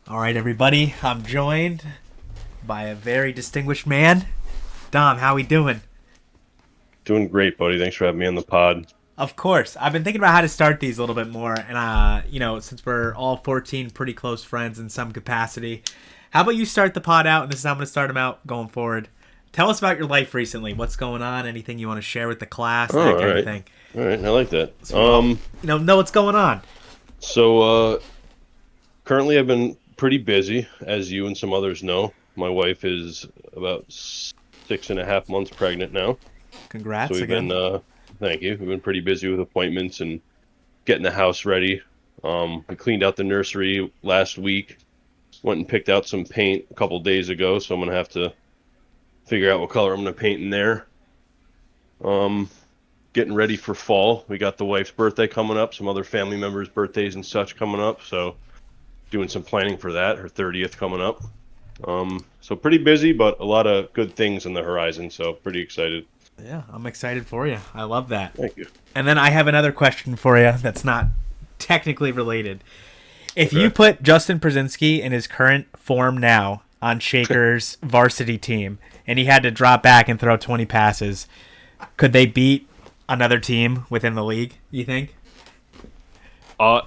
All right, everybody. I'm joined by a very distinguished man. Dom, how we doing? Doing great, buddy. Thanks for having me on the pod. Of course. I've been thinking about how to start these a little bit more, and since we're all 14 pretty close friends in some capacity, how about you start the pod out, and this is how I'm going to start them out going forward. Tell us about your life recently. What's going on? Anything you want to share with the class? Oh, That all kind of right. thing. All right. I like that. So we all, know what's going on. So currently I've been pretty busy, as you and some others know. My wife is about 6.5 months pregnant now. So Congrats we've been, again. thank you. We've been pretty busy with appointments and getting the house ready. We cleaned out the nursery last week. Went and picked out some paint a couple days ago, so I'm gonna have to figure out what color I'm gonna paint in there. Um, Getting ready for fall. We got the wife's birthday coming up, some other family members' birthdays and such coming up. So doing some planning for that. Her 30th coming up. So pretty busy, but a lot of good things on the horizon. So pretty excited. Yeah, I'm excited for you. I love that. Thank you. And then I have another question for you that's not technically related. If you Okay. put Justin Brzezinski in his current form now on Shaker's varsity team, and he had to drop back and throw 20 passes, could they beat another team within the league, you think? Uh,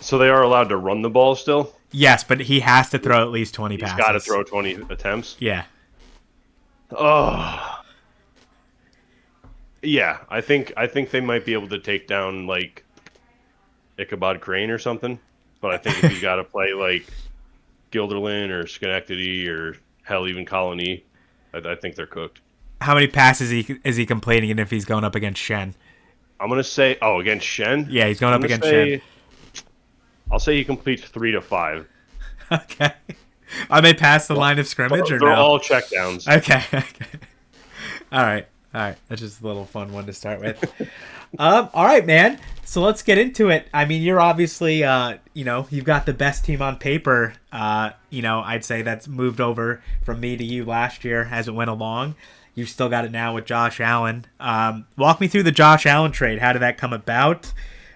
so they are allowed to run the ball still. Yes, but he has to throw at least 20 He's got to passes. throw 20 attempts. Yeah. Oh, yeah. I think they might be able to take down like Ichabod Crane or something. But I think if you got to play like Guilderland or Schenectady or hell even Colony, I think they're cooked. How many passes is he completing if he's going up against Shen? I'm gonna say, oh, against Shen. Yeah, he's going I'm up gonna against Shen. say, I'll say he completes 3 to 5. Okay. Are they past the line of scrimmage or They're no? all checkdowns. Okay. Okay. All right. All right. That's just a little fun one to start with. All right, man. So let's get into it. I mean, you're obviously, you've got the best team on paper. I'd say that's moved over from me to you last year as it went along. You've still got it now with Josh Allen. Walk me through the Josh Allen trade. How did that come about?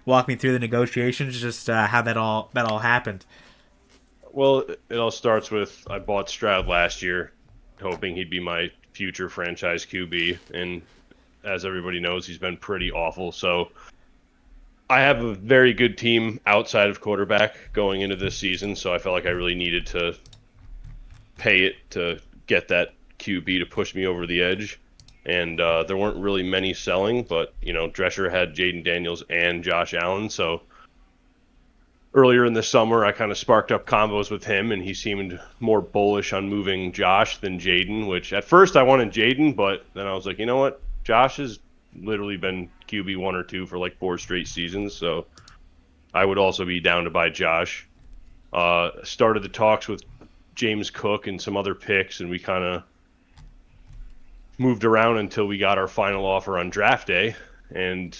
Walk me through the negotiations, just how that all happened. Well, it all starts with I bought Stroud last year, hoping he'd be my future franchise QB, and as everybody knows, he's been pretty awful. So I have a very good team outside of quarterback going into this season, so I felt like I really needed to pay it to get that QB to push me over the edge. And there weren't really many selling, but Drescher had Jaden Daniels and Josh Allen, so earlier in the summer, I kind of sparked up combos with him, and he seemed more bullish on moving Josh than Jaden, which at first I wanted Jaden, but then I was like, you know what? Josh has literally been QB 1 or 2 for like 4 straight seasons, so I would also be down to buy Josh. Started the talks with James Cook and some other picks, and we kind of moved around until we got our final offer on draft day. And,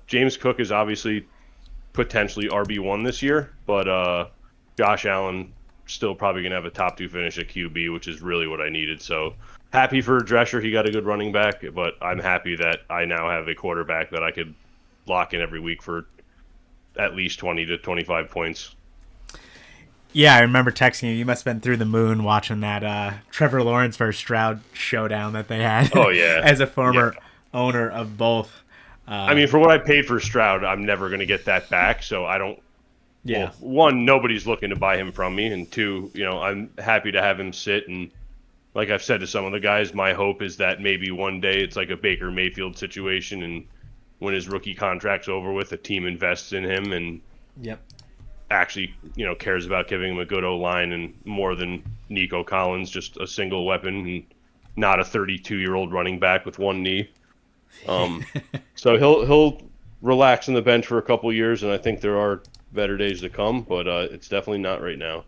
James Cook is obviously potentially RB1 this year, but Josh Allen still probably going to have a top 2 finish at QB, which is really what I needed. So happy for Drescher. He got a good running back, but I'm happy that I now have a quarterback that I could lock in every week for at least 20 to 25 points. Yeah, I remember texting you. You must have been through the moon watching that Trevor Lawrence versus Stroud showdown that they had. Oh, yeah. As a former Yeah. owner of both. I mean, for what I paid for Stroud, I'm never going to get that back, so I don't. Yeah. Well, one, nobody's looking to buy him from me, and two, I'm happy to have him sit. And like I've said to some of the guys, my hope is that maybe one day it's like a Baker Mayfield situation, and when his rookie contract's over with, a team invests in him and Yep. actually, cares about giving him a good O line and more than Nico Collins, just a single weapon and not a 32-year-old running back with one knee. So he'll relax on the bench for a couple years, and I think there are better days to come, but it's definitely not right now.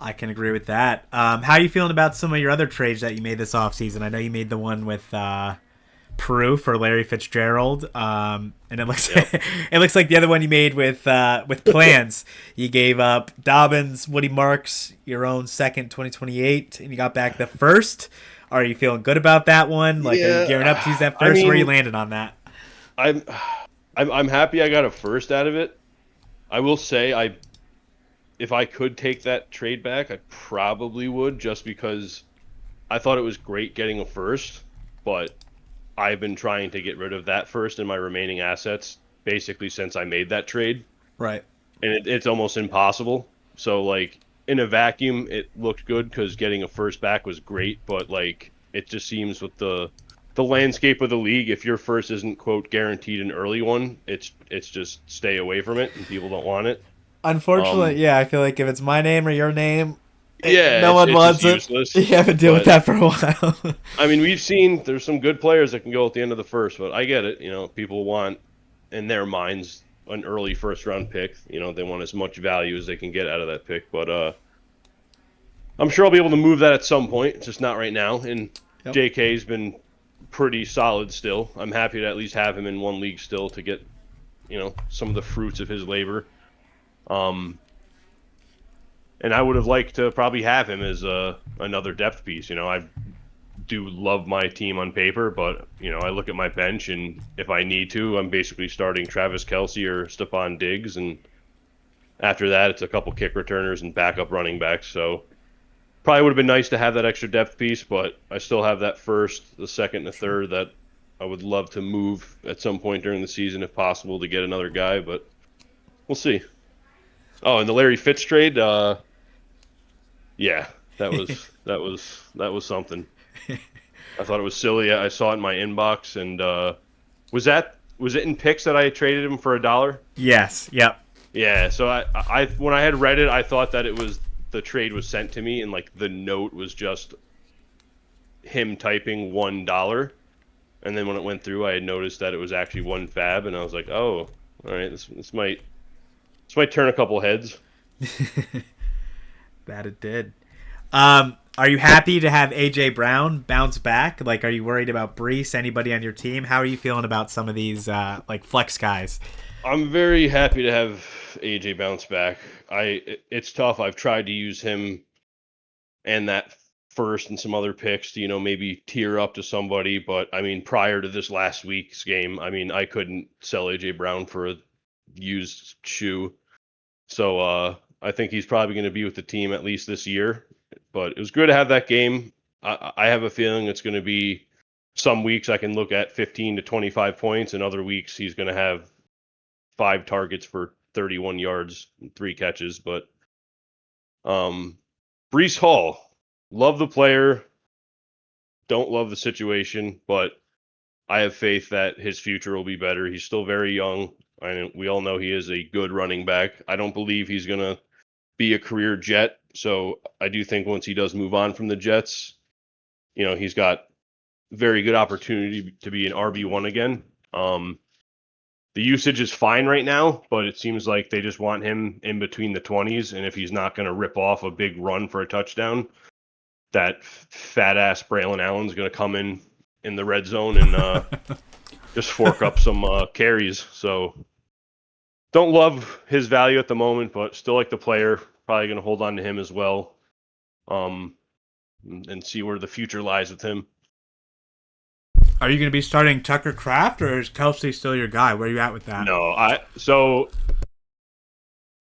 I can agree with that. How are you feeling about some of your other trades that you made this offseason? I know you made the one with Peru for Larry Fitzgerald, and it looks Yep. it looks like the other one you made with plans. You gave up Dobbins, Woody Marks, your own second 2028, and you got back the first. Are you feeling good about that one? Like, are you gearing up to use that I first? Where you mean, landed on that? I'm I'm happy I got a first out of it. I will say if I could take that trade back, I probably would, just because I thought it was great getting a first, but I've been trying to get rid of that first and my remaining assets basically since I made that trade, Right. and it's almost impossible. So like in a vacuum, it looked good because getting a first back was great, but like it just seems with the landscape of the league, if your first isn't quote guaranteed an early one, it's just stay away from it and people don't want it. Unfortunately, yeah, I feel like if it's my name or your name, Yeah, no one it's just wants it. useless. You have to deal with But that for a while. I mean, we've seen there's some good players that can go at the end of the first, but I get it. People want in their minds an early first round pick. They want as much value as they can get out of that pick. But I'm sure I'll be able to move that at some point. It's just not right now. And Yep. JK's been pretty solid still. I'm happy to at least have him in one league still to get some of the fruits of his labor. And I would have liked to probably have him as another depth piece. I do love my team on paper, but I look at my bench, and if I need to, I'm basically starting Travis Kelce or Stephon Diggs, and after that, it's a couple kick returners and backup running backs. So probably would have been nice to have that extra depth piece, but I still have that first, the second, and the third that I would love to move at some point during the season if possible to get another guy, but we'll see. Oh, and the Larry Fitz trade, yeah, that was something. I thought it was silly. I saw it in my inbox, and was it in picks that I traded him for $1? Yes. Yep. Yeah. So I when I had read it, I thought that it was the trade was sent to me, and like the note was just him typing $1, and then when it went through, I had noticed that it was actually one fab, and I was like, oh, all right, this might turn a couple heads. That it did. Are you happy to have AJ Brown bounce back? Like, are you worried about Brees? Anybody on your team? How are you feeling about some of these like flex guys? I'm very happy to have AJ bounce back. It's tough. I've tried to use him and that first and some other picks to, maybe tier up to somebody. But I mean, prior to this last week's game, I mean, I couldn't sell AJ Brown for a used shoe. So I think he's probably going to be with the team at least this year. But it was good to have that game. I have a feeling it's going to be some weeks I can look at 15 to 25 points, and other weeks he's going to have 5 targets for 31 yards and 3 catches. But Brees Hall, love the player, don't love the situation, but I have faith that his future will be better. He's still very young. We all know he is a good running back. I don't believe he's going to be a career Jet. So I do think once he does move on from the Jets, he's got very good opportunity to be an RB1 again. The usage is fine right now, but it seems like they just want him in between the 20s. And if he's not going to rip off a big run for a touchdown, that fat ass Braylon Allen's going to come in the red zone and just fork up some carries. So don't love his value at the moment, but still like the player. Probably going to hold on to him as well, and see where the future lies with him. Are you going to be starting Tucker Kraft, or is Kelsey still your guy? Where are you at with that? No, so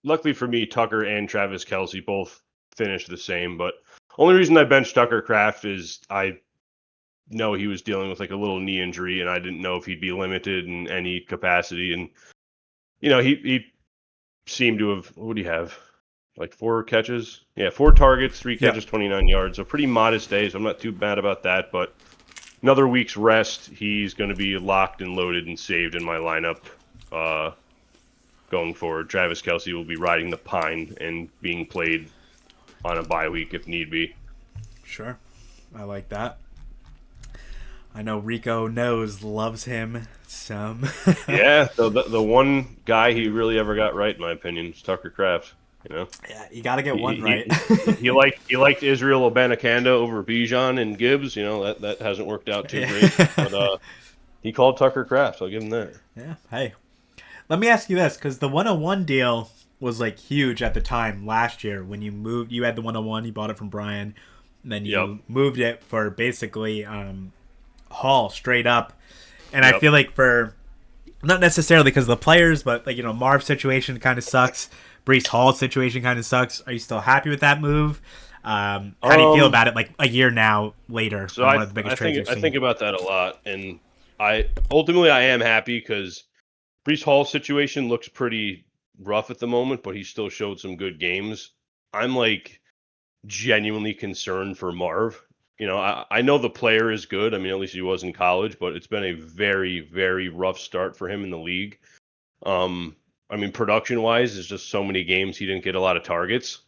luckily for me, Tucker and Travis Kelce both finished the same, but only reason I benched Tucker Kraft is I know he was dealing with like a little knee injury, and I didn't know if he'd be limited in any capacity, and he seemed to have, what do you have? Like 4 catches? Yeah, 4 targets, 3 catches, 29 yards. So pretty modest days. I'm not too bad about that, but another week's rest, he's going to be locked and loaded and saved in my lineup going forward. Travis Kelce will be riding the pine and being played on a bye week if need be. Sure. I like that. I know Rico loves him some. Yeah, so the one guy he really ever got right, in my opinion, is Tucker Kraft. Yeah, you got to get one right. He liked Israel Abanikanda over Bijan and Gibbs. That hasn't worked out too great. But he called Tucker Kraft. I'll give him that. Yeah. Hey, let me ask you this, because the 101 deal was like huge at the time last year when you moved. You had the 101. You bought it from Brian, and then you moved it for basically Hall straight up. And I feel like for not necessarily because of the players, but like Marv's situation kind of sucks. Brees Hall situation kind of sucks. Are you still happy with that move? How do you feel Um, about it like a year now later so from one of the biggest I trades think we've I think seen? about that a lot, and I am happy because Brees Hall's situation looks pretty rough at the moment, but he still showed some good games. I'm like genuinely concerned for Marv. I know the player is good. I mean, at least he was in college, but it's been a very, very rough start for him in the league. Um, I mean, production wise, there's just so many games he didn't get a lot of targets.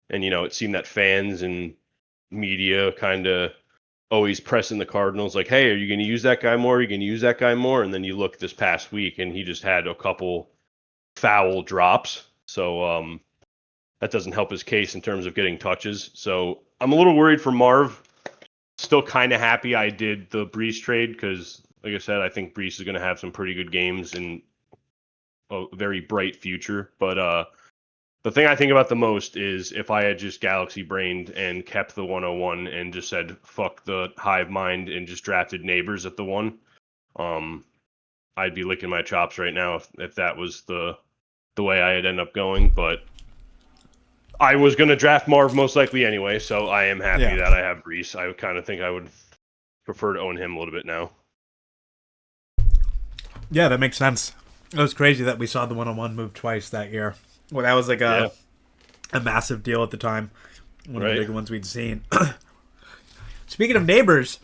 And, it seemed that fans and media kind of always pressing the Cardinals like, hey, are you going to use that guy more? Are you going to use that guy more? And then you look this past week and he just had a couple foul drops. So that doesn't help his case in terms of getting touches. So I'm a little worried for Marv. Still kind of happy I did the Brees trade because, like I said, I think Brees is going to have some pretty good games and a very bright future. But the thing I think about the most is if I had just galaxy brained and kept the 101 and just said fuck the hive mind and just drafted neighbors at the one, um, I'd be licking my chops right now if that was the way I had ended up going. But I was going to draft Marv most likely anyway, so I am happy Yeah. that I have Brees. I kind of think I would prefer to own him a little bit now. Yeah, that makes sense. It was crazy that we saw the 101 move twice that year. Well, that was like Yeah, a massive deal at the time. One of the right. bigger ones we'd seen. Speaking of neighbors,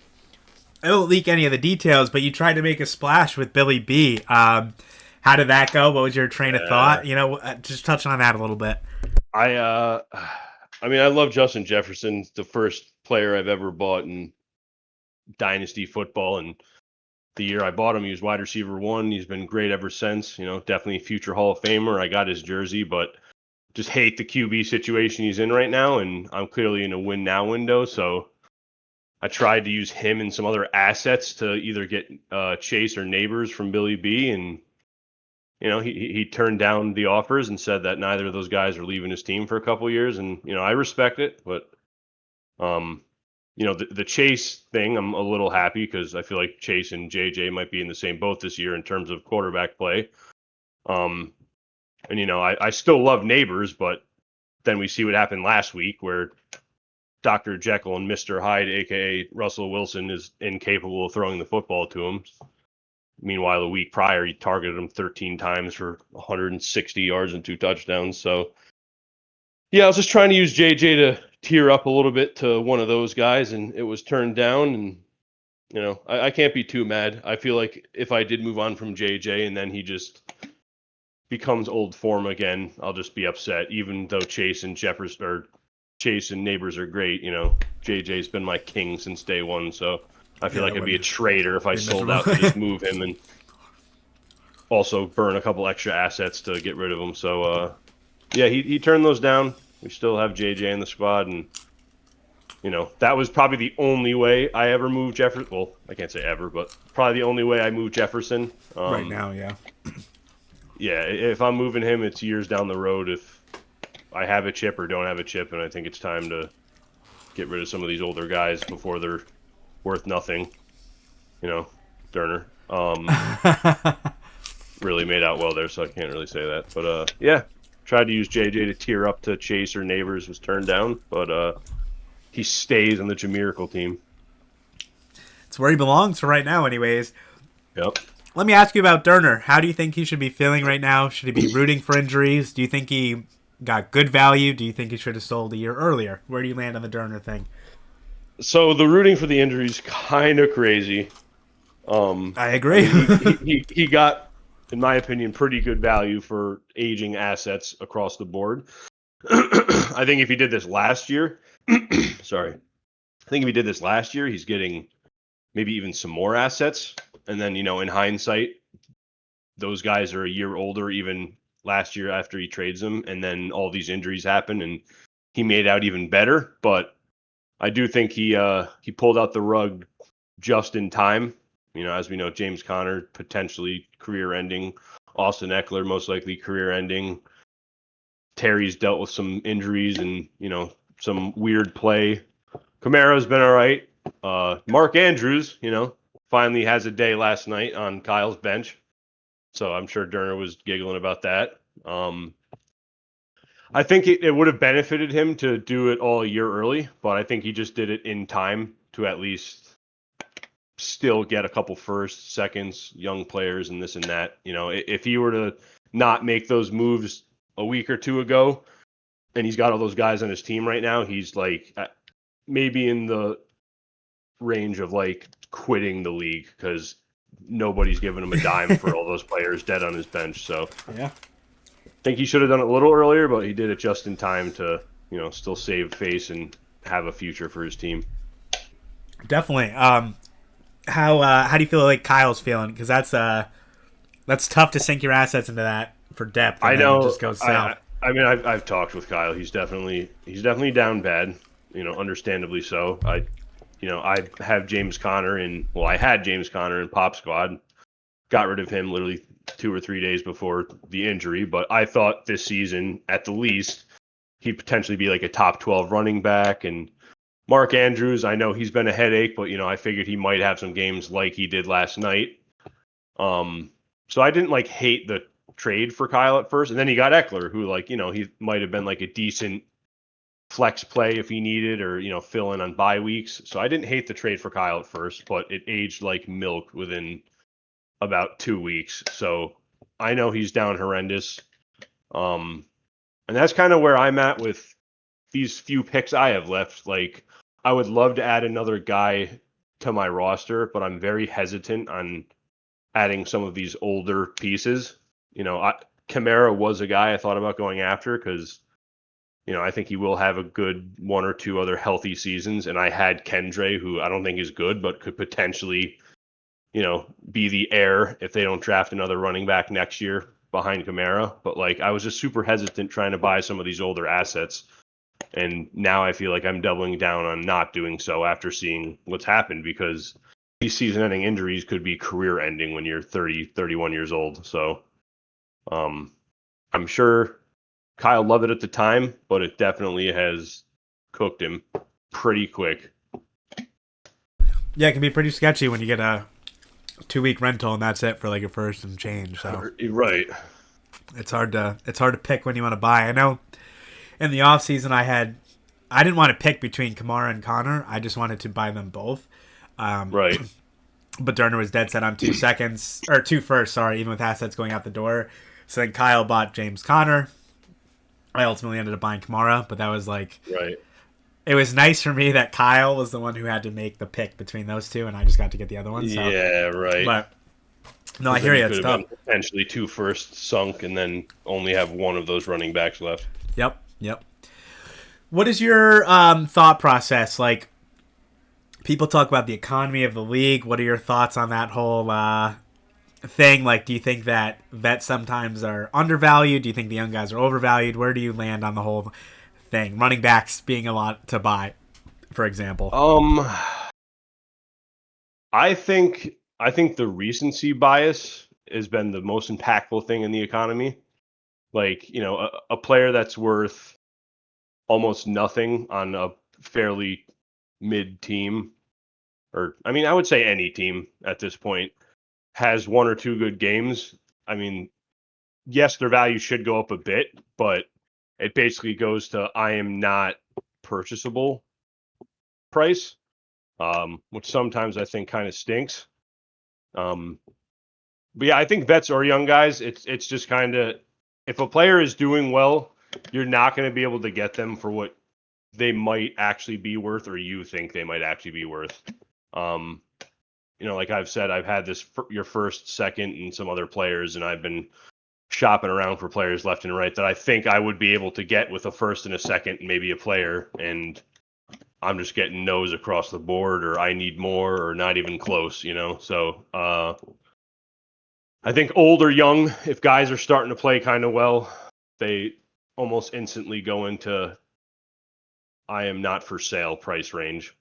I won't leak any of the details, but you tried to make a splash with Billy B. How did that go? What was your train of Uh, thought? Just touch on that a little bit. I I mean, I love Justin Jefferson, the first player I've ever bought in Dynasty football, and the year I bought him, he was wide receiver one. He's been great ever since. Definitely a future Hall of Famer. I got his jersey, but just hate the QB situation he's in right now, and I'm clearly in a win now window. So I tried to use him and some other assets to either get Chase or Neighbors from Billy B, and he turned down the offers and said that neither of those guys are leaving his team for a couple years, and I respect it, but um, the Chase thing, I'm a little happy because I feel like Chase and JJ might be in the same boat this year in terms of quarterback play. Um, and I still love Neighbors, but then we see what happened last week where Dr. Jekyll and Mr. Hyde, aka Russell Wilson, is incapable of throwing the football to him. Meanwhile, the week prior, he targeted him 13 times for 160 yards and 2 touchdowns. So, yeah, I was just trying to use JJ to tear up a little bit to one of those guys, and it was turned down. And, I can't be too mad. I feel like if I did move on from JJ and then he just becomes old form again, I'll just be upset, even though Chase and Jefferson or Chase and Neighbors are great. JJ's been my king since day one. So I feel Yeah, like that I'd be a would traitor if I be sold miserable. out to just move him and also burn a couple extra assets to get rid of him. So, yeah, he turned those down. We still have JJ in the squad, and that was probably the only way I ever moved Jefferson. Well, I can't say ever, but probably the only way I moved Jefferson. Right now, yeah. Yeah, if I'm moving him, it's years down the road if I have a chip or don't have a chip, and I think it's time to get rid of some of these older guys before they're worth nothing. Durner. Really made out well there, so I can't really say that. But yeah, tried to use JJ to tear up to Chase or Neighbors, was turned down, but he stays on the Jamirical team. It's where he belongs for right now, anyways. Yep. Let me ask you about Durner. How do you think he should be feeling right now? Should he be rooting for injuries? Do you think he got good value? Do you think he should have sold a year earlier? Where do you land on the Durner thing? So the rooting for the injuries kind of crazy. I I agree. mean, he got, in my opinion, pretty good value for aging assets across the board. I think if he did this last year, sorry, I think if he did this last year, he's getting maybe even some more assets. And then, in hindsight, those guys are a year older, even last year after he trades them. And then all these injuries happen and he made out even better. But I do think he pulled out the rug just in time. As we know, James Conner potentially career ending, Austin Eckler most likely career ending. Terry's dealt with some injuries and some weird play. Kamara's been all right. Mark Andrews, finally has a day last night on Kyle's bench, so I'm sure Durner was giggling about that. I think it would have benefited him to do it all a year early, but I think he just did it in time to at least still get a couple firsts, seconds, young players, and this and that. If he were to not make those moves a week or two ago, and he's got all those guys on his team right now, he's like maybe in the range of like quitting the league because nobody's giving him a dime for all those players dead on his bench. So yeah, I think he should have done it a little earlier, but he did it just in time to, still save face and have a future for his team. Definitely. How do you feel like Kyle's feeling? Because that's tough to sink your assets into that for depth. And I know. Then it just goes south. I mean, I've talked with Kyle. He's definitely down bad. Understandably so. I have James Conner I had James Conner in Pop Squad. Got rid of him literally 2 or 3 days before the injury, but I thought this season, at the least, he'd potentially be like a top 12 running back. And Mark Andrews, I know he's been a headache, but I figured he might have some games like he did last night. So I didn't like hate the trade for Kyle at first, and then he got Eckler, who he might have been like a decent flex play if he needed, or fill in on bye weeks. So I didn't hate the trade for Kyle at first, but it aged like milk within about 2 weeks. So I know he's down horrendous. And that's kind of where I'm at with these few picks I have left. Like, I would love to add another guy to my roster, but I'm very hesitant on adding some of these older pieces. Kamara was a guy I thought about going after because, I think he will have a good 1 or 2 other healthy seasons. And I had Kendre, who I don't think is good, but could potentially, be the heir if they don't draft another running back next year behind Kamara. But I was just super hesitant trying to buy some of these older assets. And now I feel like I'm doubling down on not doing so after seeing what's happened, because these season-ending injuries could be career-ending when you're 30, 31 years old. So I'm sure Kyle loved it at the time, but it definitely has cooked him pretty quick. Yeah, it can be pretty sketchy when you get a 2-week rental and that's it for like a first and change. So right, it's hard to pick when you want to buy. I know in the off season I didn't want to pick between Kamara and Connor. I just wanted to buy them both. Right. But Durner was dead set on 2 seconds or 2 first. Sorry, even with assets going out the door. So then Kyle bought James Conner. I ultimately ended up buying Kamara, but that was like right. It was nice for me that Kyle was the one who had to make the pick between those two, and I just got to get the other one. So. Yeah, right. But no, I hear you. It's tough. Potentially 2 firsts sunk, and then only have one of those running backs left. Yep. What is your thought process? Like, people talk about the economy of the league. What are your thoughts on that whole thing? Like, do you think that vets sometimes are undervalued? Do you think the young guys are overvalued? Where do you land on the whole thing? Running backs being a lot to buy, for example. I think the recency bias has been the most impactful thing in the economy. Like, a player that's worth almost nothing on a fairly mid team, or I would say any team at this point, has 1 or 2 good games. Yes, their value should go up a bit, but it basically goes to I am not purchasable price, which sometimes I think kind of stinks. But yeah, I think vets or young guys, it's just kind of, if a player is doing well, you're not going to be able to get them for what they might actually be worth, or you think they might actually be worth. Like I've said, I've had this your first, second, and some other players, and I've been shopping around for players left and right that I think I would be able to get with a first and a second and maybe a player, and I'm just getting no's across the board, or I need more, or not even close, So I think old or young, if guys are starting to play kind of well, they almost instantly go into I am not for sale price range,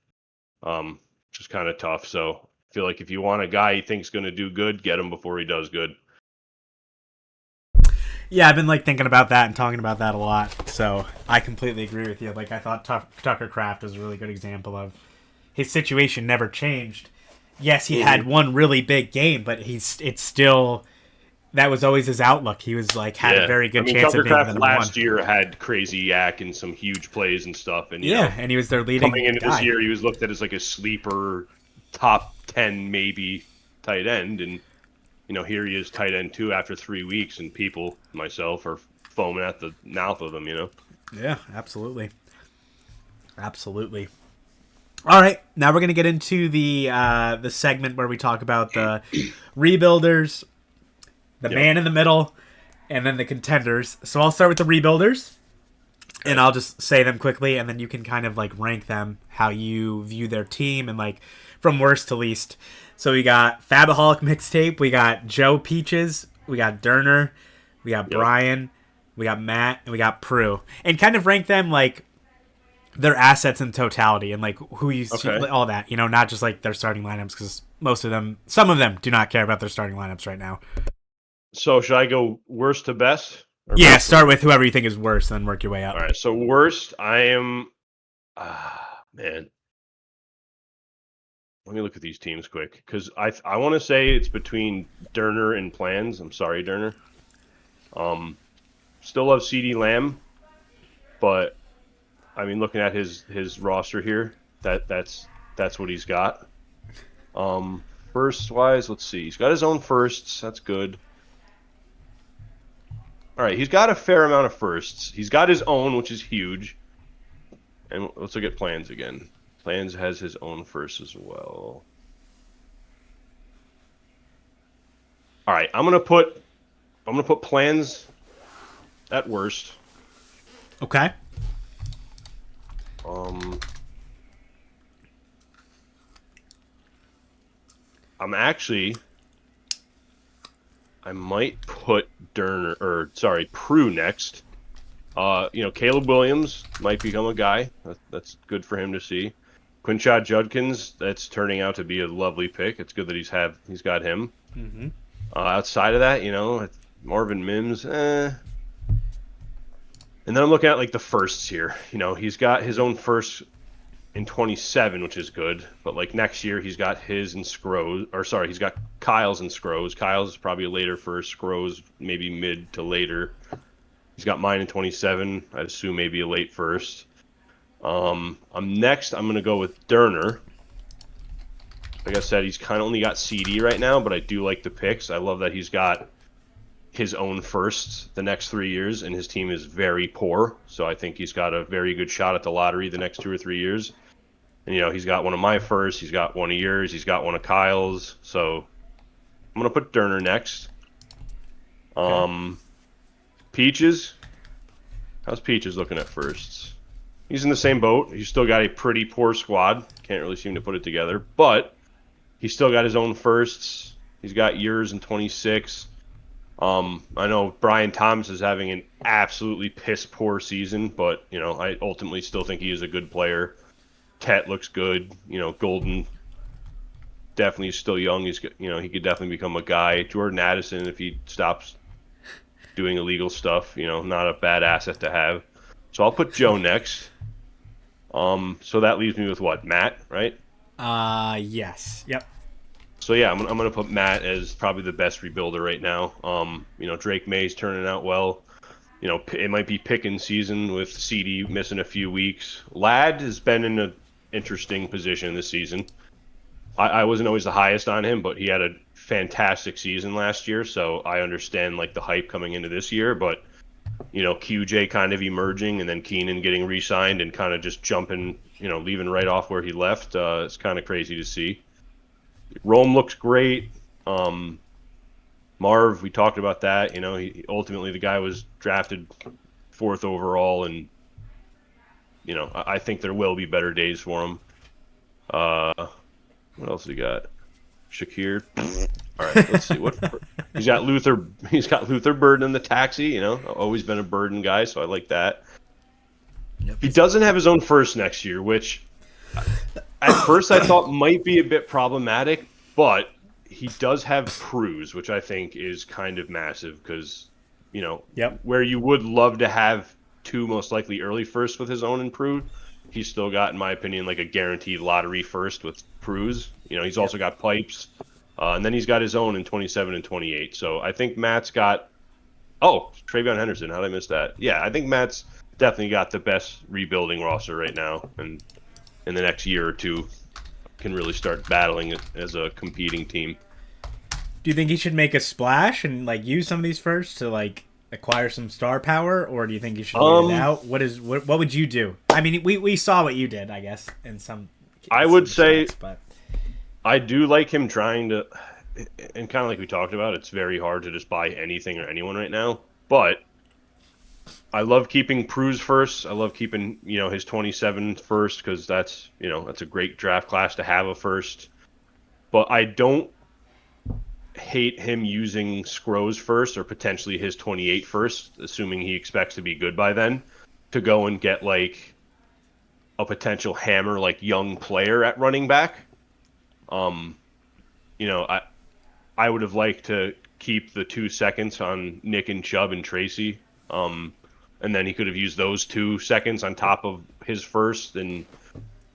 which is kind of tough. So I feel like if you want a guy you think's going to do good, get him before he does good. Yeah, I've been thinking about that and talking about that a lot. So I completely agree with you. Like, I thought Tucker Kraft was a really good example of his situation never changed. Yes, he had one really big game, but it's still, that was always his outlook. He was like had a very good chance Tucker of being the Kraft number one. last year had crazy yak and some huge plays and stuff, and And he was their leading coming into guy. this year, he was looked at as like a sleeper, top 10 maybe tight end, and here he is tight end 2 after 3 weeks, and people, myself, are foaming at the mouth of him. Yeah, absolutely. Absolutely. All right, now we're gonna get into the segment where we talk about the rebuilders, the man in the middle, and then the contenders. So I'll start with the rebuilders, and I'll just say them quickly, and then you can kind of like rank them how you view their team and like from worst to least. So we got Fabaholic Mixtape, we got Joe Peaches, we got Durner, we got Brian, we got Matt, and we got Prue, and kind of rank them like their assets in totality and like who you see, all that, not just like their starting lineups, because some of them do not care about their starting lineups right now. So should I go worst to best? Yeah, start with whoever you think is worst, then work your way up. All right, so worst, I am, man. Let me look at these teams quick, because I want to say it's between Durner and Plans. I'm sorry, Durner. Still love CD Lamb, but I mean, looking at his roster here, that's what he's got. First wise, let's see. He's got his own firsts. That's good. All right, he's got a fair amount of firsts. He's got his own, which is huge. And let's look at Plans again. Plans has his own first as well. All right, I'm gonna put Plans at worst. Okay. I might put Prue next. Caleb Williams might become a guy. That's good for him to see. Quinshad Judkins, that's turning out to be a lovely pick. It's good that he's got him. Mm-hmm. Outside of that, Marvin Mims, And then I'm looking at like the firsts here. He's got his own first in 27, which is good. But like next year, he's got he's got Kyle's and Scrow's. Kyle's is probably a later first. Scrow's maybe mid to later. He's got mine in 27. I'd assume maybe a late first. I'm going to go with Durner. Like I said, he's kind of only got CD right now, but I do like the picks. I love that he's got his own firsts the next 3 years, and his team is very poor. So I think he's got a very good shot at the lottery the next 2 or 3 years. And, he's got one of my firsts. He's got one of yours. He's got one of Kyle's. So I'm going to put Durner next. Peaches. How's Peaches looking at firsts? He's in the same boat. He's still got a pretty poor squad. Can't really seem to put it together. But he's still got his own firsts. He's got yours in 26. I know Brian Thomas is having an absolutely piss poor season, but I ultimately still think he is a good player. Tet looks good. Golden definitely is still young. He could definitely become a guy. Jordan Addison, if he stops doing illegal stuff, not a bad asset to have. So I'll put Joe next. So that leaves me with what? Matt, right? Yes. Yep. So yeah, I'm gonna put Matt as probably the best rebuilder right now. Drake May's turning out well. It might be picking season with CD missing a few weeks. Ladd has been in an interesting position this season. I wasn't always the highest on him, but he had a fantastic season last year, so I understand like the hype coming into this year. But QJ kind of emerging, and then Keenan getting re-signed and kind of just jumping, leaving right off where he left. It's kind of crazy to see. Rome looks great. Marv, we talked about that. He ultimately the guy was drafted 4th overall, and I think there will be better days for him. What else we got? Shakir. All right, let's see what he's got. Luther Burden in the taxi. Always been a Burden guy, so I like that. Yep. He doesn't have his own first next year, which at first I thought might be a bit problematic, but he does have Prue's, which I think is kind of massive because, where you would love to have 2 most likely early firsts with his own and Prue, he's still got, in my opinion, like a guaranteed lottery first with Prue's. He's also got Pipes. And then he's got his own in 27 and 28. So I think Matt's got. Oh, Travion Henderson. How did I miss that? Yeah, I think Matt's definitely got the best rebuilding roster right now, and in the next year or two, can really start battling it as a competing team. Do you think he should make a splash and like use some of these first to like acquire some star power, or do you think he should wait it Um, out? What would you do? I mean, we saw what you did, I guess, in I some would say respects, but I do like him trying to, and kind of like we talked about, it's very hard to just buy anything or anyone right now. But I love keeping Pruz first. I love keeping his 27 first because that's a great draft class to have a first. But I don't hate him using Scrow's first or potentially his 28 first, assuming he expects to be good by then, to go and get like a potential hammer like young player at running back. Um, I would have liked to keep the 2 seconds on Nick and Chubb and Tracy. And then he could have used those 2 seconds on top of his first and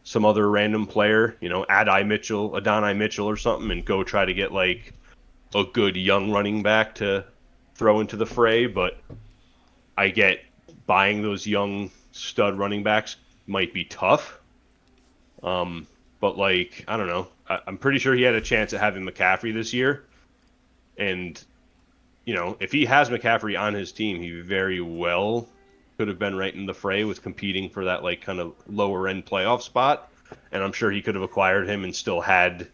some other random player, Adonai Mitchell or something, and go try to get like a good young running back to throw into the fray. But I get buying those young stud running backs might be tough. But like, I don't know. I'm pretty sure he had a chance at having McCaffrey this year. And, if he has McCaffrey on his team, he very well could have been right in the fray with competing for that like kind of lower end playoff spot. And I'm sure he could have acquired him and still had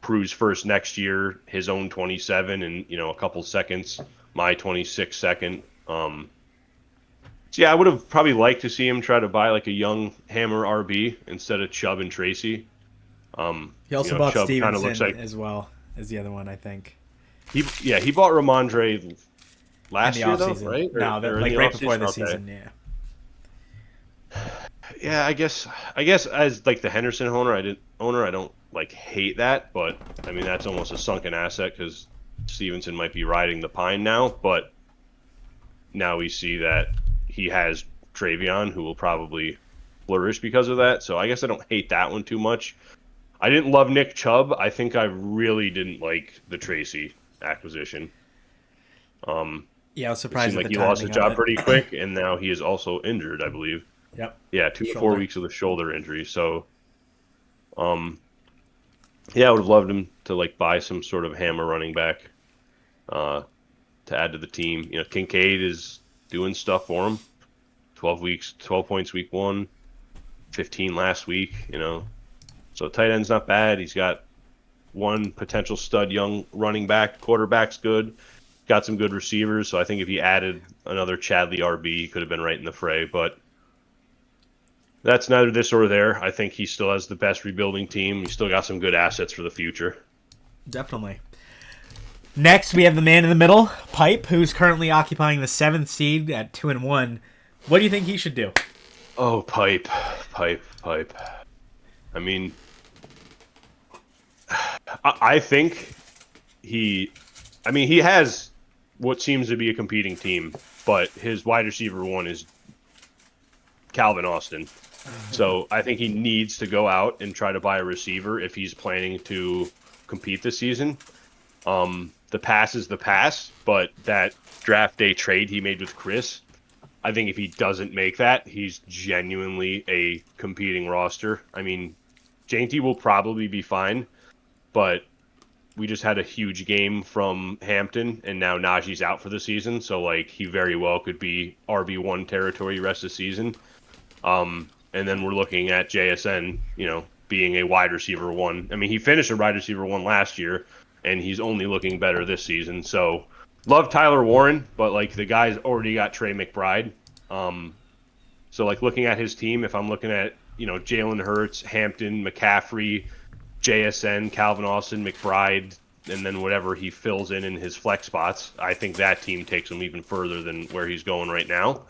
Pruz first next year, his own 27 and, a couple seconds, my 26 second. So yeah, I would have probably liked to see him try to buy like a young hammer RB instead of Chubb and Tracy. he also bought Chubb kind of looks Stevenson like as well as the other one, I think, he bought Ramondre in last the year though, offseason. right? No, Or in like the right offseason? before the Okay. season. Yeah, Yeah, I guess as like the Henderson owner, I don't like hate that, but I mean that's almost a sunken asset because Stevenson might be riding the pine now, but now we see that he has Travion, who will probably flourish because of that. So I guess I don't hate that one too much. I didn't love Nick Chubb. I think I really didn't like the Tracy acquisition. yeah. I was It seemed surprised at like the he lost his timing of job it. pretty quick, and now he is also injured, I believe. Yep, Yeah, 2 to 4 shoulder. weeks with a shoulder injury. So, um, yeah, I would have loved him to like buy some sort of hammer running back, to add to the team. Kincaid is doing stuff for him. 12 points week one, 15 last week. So tight end's not bad. He's got one potential stud young running back. Quarterback's good. Got some good receivers. So I think if he added another Chadley RB, he could have been right in the fray. But that's neither this or there. I think he still has the best rebuilding team. He's still got some good assets for the future. Definitely. Next, we have the man in the middle, Pipe, who's currently occupying the 7th seed at 2-1. What do you think he should do? Oh, Pipe. I mean, I think he has what seems to be a competing team, but his wide receiver one is Calvin Austin. So I think he needs to go out and try to buy a receiver if he's planning to compete this season. The pass is the pass, but that draft day trade he made with Chris, I think if he doesn't make that, he's genuinely a competing roster. I mean, Jainty will probably be fine, but we just had a huge game from Hampton, and now Najee's out for the season, so like he very well could be RB1 territory rest of the season. And then we're looking at JSN, being a wide receiver one. I mean, he finished a wide receiver one last year, and he's only looking better this season. So, love Tyler Warren, but like the guy's already got Trey McBride. So like looking at his team, if I'm looking at Jalen Hurts, Hampton, McCaffrey, JSN, Calvin Austin, McBride, and then whatever he fills in his flex spots, I think that team takes him even further than where he's going right now.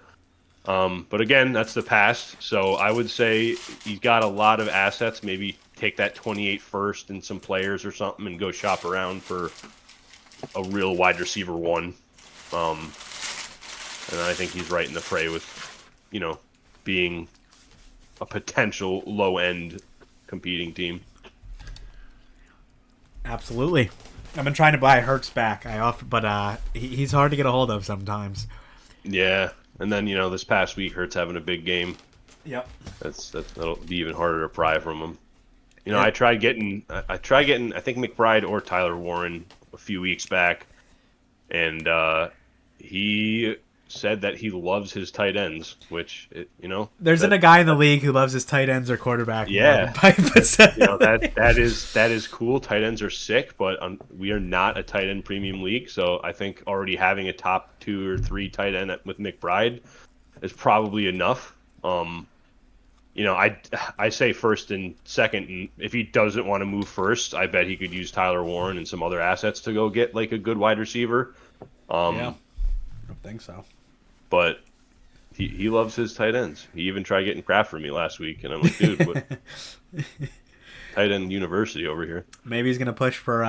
But again, that's the past. So I would say he's got a lot of assets. Maybe take that 28 first and some players or something and go shop around for a real wide receiver one. And I think he's right in the fray with, being a potential low end competing team. Absolutely. I've been trying to buy Hurts back. But he's hard to get a hold of sometimes. Yeah, and then this past week, Hurts having a big game. Yep. That'll be even harder to pry from him. Yep. I tried getting I think McBride or Tyler Warren a few weeks back, and he said that he loves his tight ends, which there isn't a guy in the league who loves his tight ends or quarterback. Yeah, that is cool. Tight ends are sick, but we are not a tight end premium league, so I think already having a top 2 or 3 tight end with McBride is probably enough. I say first and second, and if he doesn't want to move first, I bet he could use Tyler Warren and some other assets to go get like a good wide receiver. Yeah, I don't think so. But he loves his tight ends. He even tried getting Kraft for me last week, and I'm like, dude, what? Tight end university over here. Maybe he's gonna push for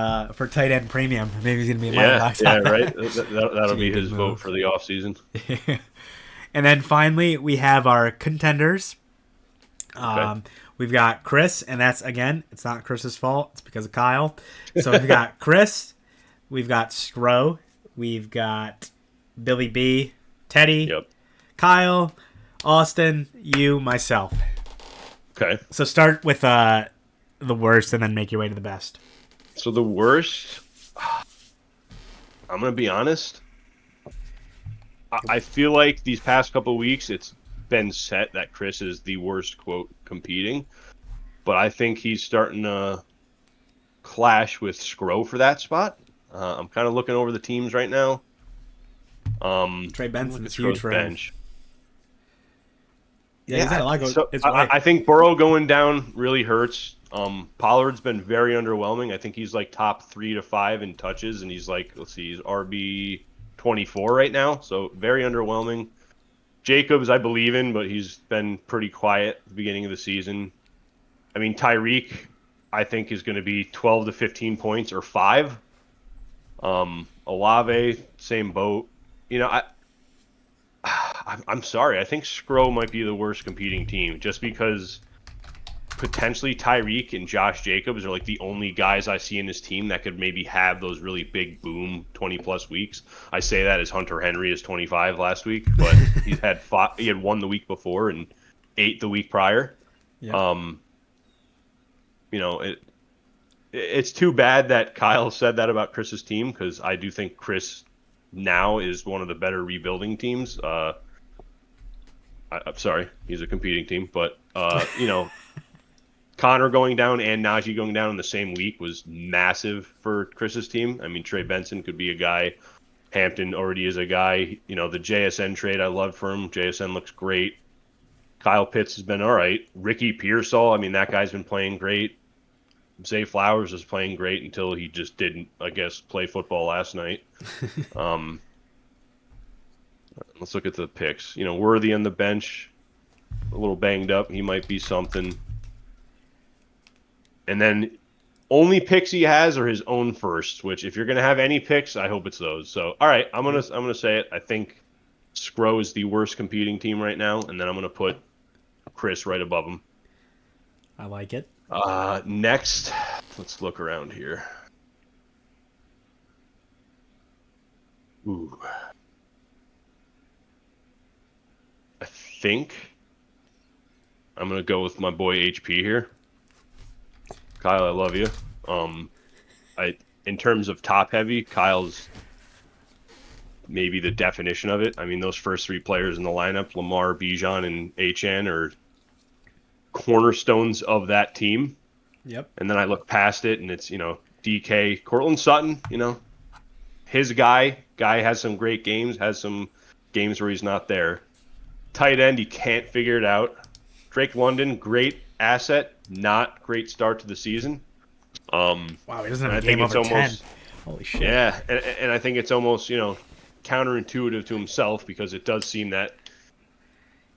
tight end premium. Maybe he's gonna be in my box. Yeah, right. That'll be his vote for the offseason. And then finally, we have our contenders. Okay. We've got Chris, and that's, again, it's not Chris's fault. It's because of Kyle. So we've got Chris, we've got Scro, we've got Billy B, Teddy, Yep. Kyle, Austin, you, myself. Okay. So start with the worst and then make your way to the best. So the worst, I'm going to be honest. I feel like these past couple of weeks, it's been set that Chris is the worst, quote, competing. But I think he's starting to clash with Scro for that spot. I'm kind of looking over the teams right now. Trey Benson's huge for him. Yeah, he's had a lot go his way. I think Burrow going down really hurts. Pollard's been very underwhelming. I think he's like top 3 to 5 in touches, and he's like, he's RB 24 right now, so very underwhelming. Jacobs, I believe in, but he's been pretty quiet at the beginning of the season. I mean, Tyreek, I think, is going to be 12 to 15 points or 5. Olave, same boat. I'm sorry. I think Scro might be the worst competing team just because potentially Tyreek and Josh Jacobs are like the only guys I see in this team that could maybe have those really big boom 20-plus weeks. I say that as Hunter Henry is 25 last week, but he had 1 the week before and 8 the week prior. Yeah. It's too bad that Kyle said that about Chris's team because I do think Chris now is one of the better rebuilding teams. I'm sorry, he's a competing team, but Connor going down and Najee going down in the same week was massive for Chris's team. I mean, Trey Benson could be a guy. Hampton already is a guy. The JSN trade I loved for him. JSN looks great. Kyle Pitts has been all right. Ricky Pearsall, I mean, that guy's been playing great. Zay Flowers is playing great until he just didn't, I guess, play football last night. Let's look at the picks. Worthy on the bench, a little banged up. He might be something. And then only picks he has are his own firsts, which if you're going to have any picks, I hope it's those. So, all right, I'm gonna say it. I think Scro is the worst competing team right now, and then I'm going to put Chris right above him. I like it. Next, let's look around here. Ooh. I think I'm going to go with my boy HP here. Kyle, I love you. In terms of top heavy, Kyle's maybe the definition of it. I mean, those first 3 players in the lineup, Lamar, Bijan, and HN, are cornerstones of that team. Yep. And then I look past it, and it's DK, Cortland Sutton. His guy has some great games, has some games where he's not there. Tight end, he can't figure it out. Drake London, great asset, not great start to the season. Wow, he doesn't have a game over 10. Holy shit. Yeah, and I think it's almost, counterintuitive to himself because it does seem that,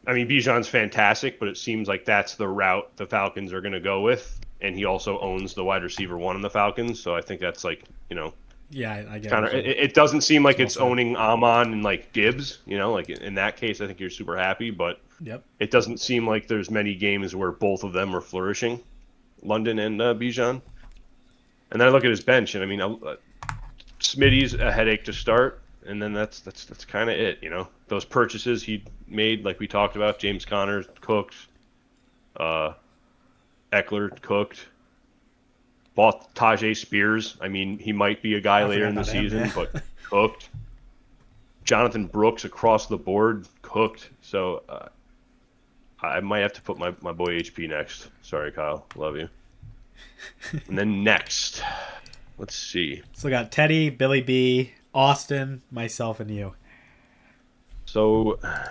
I mean, Bijan's fantastic, but it seems like that's the route the Falcons are going to go with, and he also owns the wide receiver 1 in the Falcons, so I think that's like, Yeah, I get it. It doesn't seem like it's owning Amon and like Gibbs, like in that case, I think you're super happy, but it doesn't seem like there's many games where both of them are flourishing, London and Bijan. And then I look at his bench, and I mean, Smitty's a headache to start, and then that's kind of it. Those purchases he made, like we talked about, James Conner cooked, uh, Eckler cooked, bought Tajay Spears. I mean, he might be a guy I later forgot in the about him. season, Yeah. but cooked. Jonathan Brooks across the board cooked. So I might have to put my boy HP next. Sorry, Kyle. Love you. And then next, let's see. So we got Teddy, Billy B, Austin, myself, and you. So I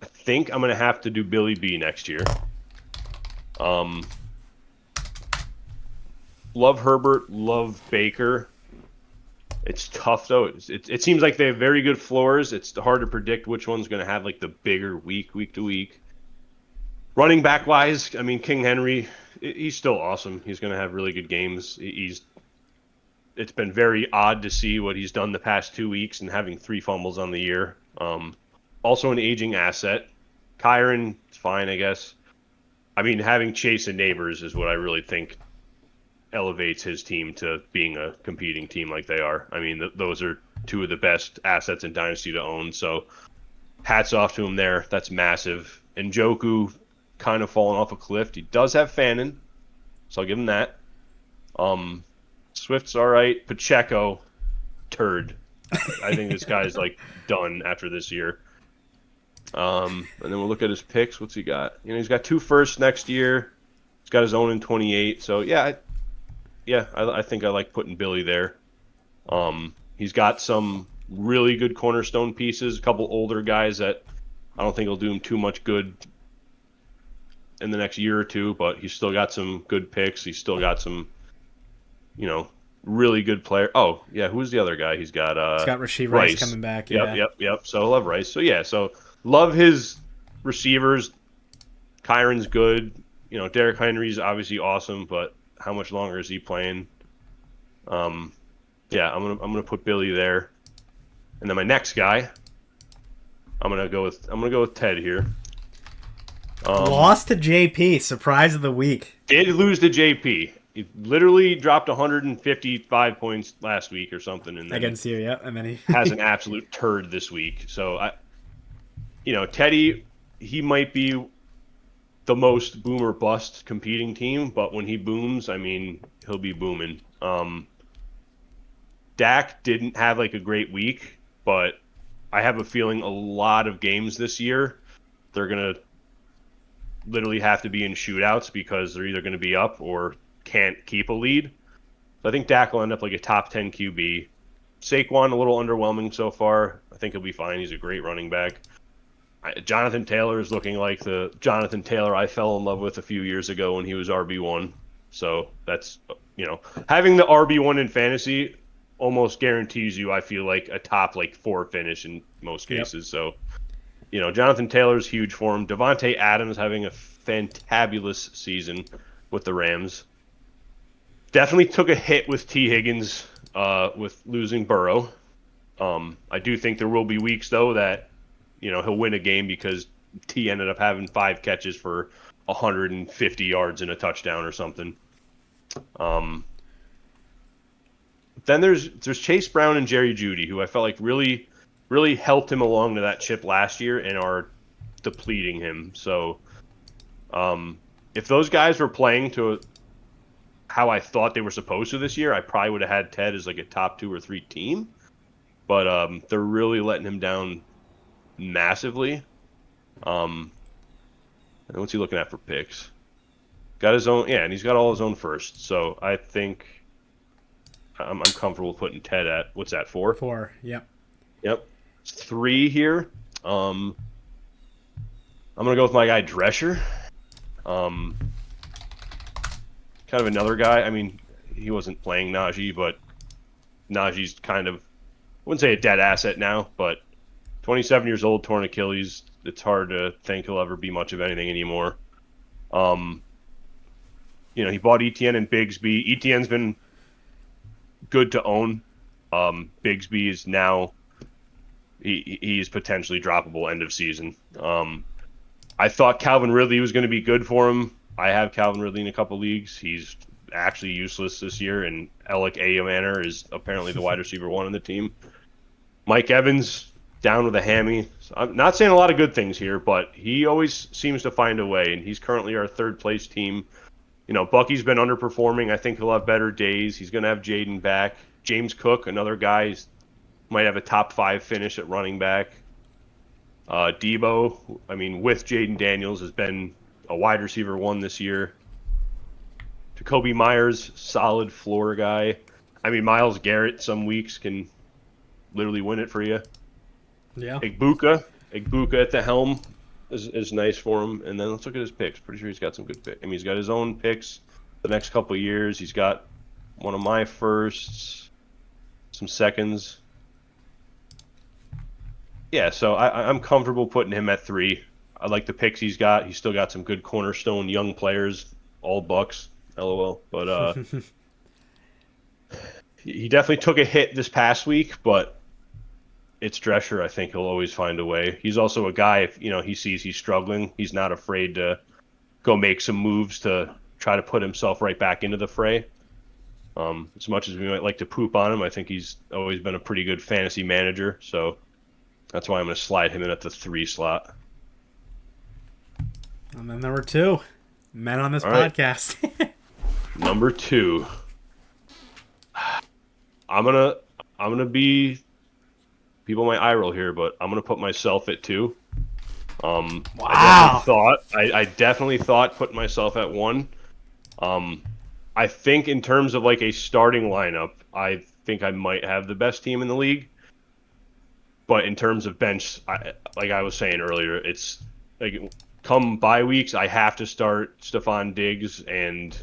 think I'm gonna have to do Billy B next year. Love Herbert, love Baker. It's tough though. It seems like they have very good floors. It's hard to predict which one's gonna have like the bigger week to week. Running back wise, I mean King Henry, he's still awesome. He's gonna have really good games. It's been very odd to see what he's done the past 2 weeks and having 3 fumbles on the year. Also an aging asset. Kyron, it's fine, I guess. I mean, having Chase and Neighbors is what I really think elevates his team to being a competing team like they are. I mean, those are 2 of the best assets in Dynasty to own. So hats off to him there. That's massive. And Njoku kind of falling off a cliff. He does have Fannin, so I'll give him that. Swift's all right. Pacheco, turd. I think this guy's like done after this year. And then we'll look at his picks. What's he got? He's got 2 firsts next year. He's got his own in 28. So I think I like putting Billy there. He's got some really good cornerstone pieces. A couple older guys that I don't think will do him too much good in the next year or two. But he's still got some good picks. He's still got some, really good player. Oh yeah, who's the other guy? He's got Rashee Rice coming back. Yeah. Yep. So I love Rice. So love his receivers. Kyron's good. Derrick Henry's obviously awesome, but how much longer is he playing? I'm gonna put Billy there, and then my next guy, I'm gonna go with Ted here. Lost to JP. Surprise of the week. Did lose to JP. He literally dropped 155 points last week or something, and then Against you, yeah. And then he has an absolute turd this week. So Teddy, he might be the most boom or bust competing team, but when he booms, I mean, he'll be booming. Dak didn't have like a great week, but I have a feeling a lot of games this year, they're going to literally have to be in shootouts because they're either going to be up or can't keep a lead. So I think Dak will end up like a top 10 QB. Saquon, a little underwhelming so far. I think he'll be fine. He's a great running back. Jonathan Taylor is looking like the Jonathan Taylor I fell in love with a few years ago when he was RB1. So that's, having the RB1 in fantasy almost guarantees you, I feel like, a top 4 finish in most cases. Yep. So, Jonathan Taylor's huge for him. Devontae Adams having a fantabulous season with the Rams. Definitely took a hit with T. Higgins with losing Burrow. I do think there will be weeks, though, that he'll win a game because T ended up having 5 catches for 150 yards and a touchdown or something. Then there's Chase Brown and Jerry Jeudy, who I felt like really, really helped him along to that chip last year and are depleting him. So if those guys were playing to how I thought they were supposed to this year, I probably would have had Ted as like a top 2 or 3 team. But they're really letting him down massively. And what's he looking at for picks? Got his own, and he's got all his own first. So I think I'm comfortable putting Ted at, what's that, 4? 4, yep. Yep. 3 here. I'm gonna go with my guy Drescher. Kind of another guy. I mean, he wasn't playing Najee, but Najee's kind of, I wouldn't say a dead asset now, but 27 years old, torn Achilles. It's hard to think he'll ever be much of anything anymore. He bought ETN and Bigsby. ETN's been good to own. Bigsby is now, he's potentially droppable end of season. I thought Calvin Ridley was going to be good for him. I have Calvin Ridley in a couple leagues. He's actually useless this year, and Alec Ayamaner is apparently the wide receiver 1 on the team. Mike Evans down with a hammy. I'm not saying a lot of good things here, but he always seems to find a way, and he's currently our third place team. Bucky's been underperforming. I think he'll have better days. He's going to have Jaden back. James Cook, another guy, might have a top 5 finish at running back. Debo, with Jaden Daniels, has been a wide receiver 1 this year. Jacoby Myers, solid floor guy. Myles Garrett some weeks can literally win it for you. Yeah. Igbuka at the helm is nice for him. And then let's look at his picks. Pretty sure he's got some good picks. He's got his own picks the next couple of years. He's got one of my firsts, some seconds. Yeah, so I'm comfortable putting him at 3. I like the picks he's got. He's still got some good cornerstone young players, all Bucks, LOL. But he definitely took a hit this past week, but it's Drescher. I think he'll always find a way. He's also a guy, if he sees he's struggling, he's not afraid to go make some moves to try to put himself right back into the fray. As much as we might like to poop on him, I think he's always been a pretty good fantasy manager, so that's why I'm going to slide him in at the 3 slot. And then number 2, men on this All right. podcast. Number 2. I'm gonna be, people might eye roll here, but I'm gonna put myself at 2. Wow. I definitely thought putting myself at 1. I think in terms of like a starting lineup, I think I might have the best team in the league. But in terms of bench, like I was saying earlier, it's like come bye weeks, I have to start Stephon Diggs and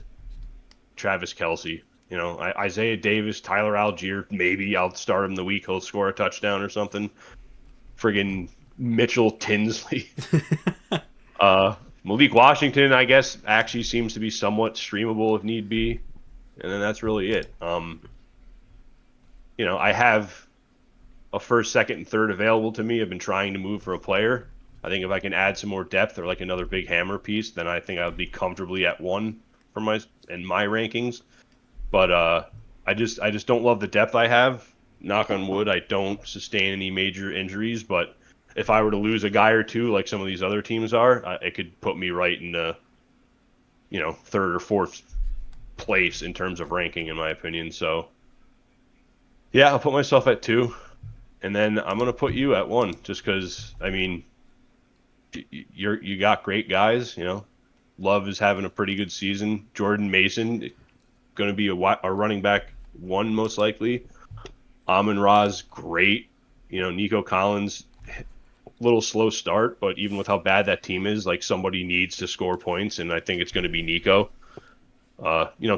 Travis Kelce. Isaiah Davis, Tyler Algier, maybe I'll start him the week. He'll score a touchdown or something. Friggin' Mitchell Tinsley. Malik Washington, I guess, actually seems to be somewhat streamable if need be. And then that's really it. I have a first, second, and third available to me. I've been trying to move for a player. I think if I can add some more depth or like another big hammer piece, then I think I would be comfortably at 1 for my rankings. But I just don't love the depth I have. Knock on wood, I don't sustain any major injuries. But if I were to lose a guy or two, like some of these other teams are, it could put me right in the, 3rd or 4th place in terms of ranking, in my opinion. So, yeah, I'll put myself at 2. And then I'm going to put you at 1 just because, you got great guys, Love is having a pretty good season. Jordan Mason going to be a running back 1 most likely. Amon-Ra's great. Nico Collins, little slow start, but even with how bad that team is, like somebody needs to score points, and I think it's going to be Nico.